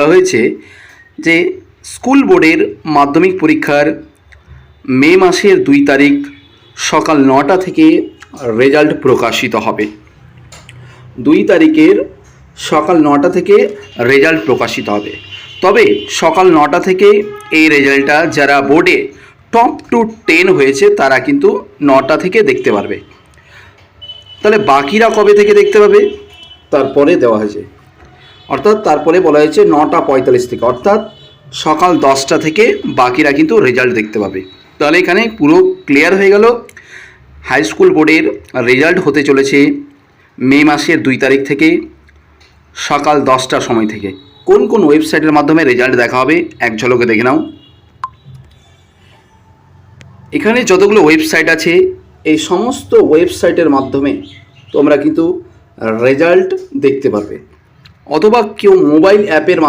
বলা হয়েছে যে স্কুল বোর্ডের মাধ্যমিক পরীক্ষার মে মাসের 2 তারিখ সকাল 9টা থেকে রেজাল্ট প্রকাশিত হবে। 2 তারিখের সকাল 9টা থেকে রেজাল্ট প্রকাশিত হবে। তবে সকাল 9টা থেকে এই রেজাল্টটা যারা বোর্ডে টপ টু 10 হয়েছে তারা কিন্তু 9টা থেকে দেখতে পারবে। তাহলে বাকিরা কবে থেকে দেখতে পাবে? তারপরে দেওয়া হয়েছে, অর্থাৎ তারপরে বলা হয়েছে 9:45 থেকে, অর্থাৎ সকাল 10টা থেকে বাকিরা কিন্তু রেজাল্ট দেখতে পাবে। তাহলে এখানে পুরো ক্লিয়ার হয়ে গেল। হাই স্কুল বোর্ডের রেজাল্ট হতে চলেছে মে মাসের 2 তারিখ থেকে সকাল 10টার সময় থেকে। কোন কোন ওয়েবসাইটের মাধ্যমে রেজাল্ট দেখা হবে এক ঝলকে দেখে নাও। এখানে যতগুলো ওয়েবসাইট আছে এই সমস্ত ওয়েবসাইটের মাধ্যমে তোমরা কিন্তু রেজাল্ট দেখতে পারবে, অথবা কেউ মোবাইল অ্যাপের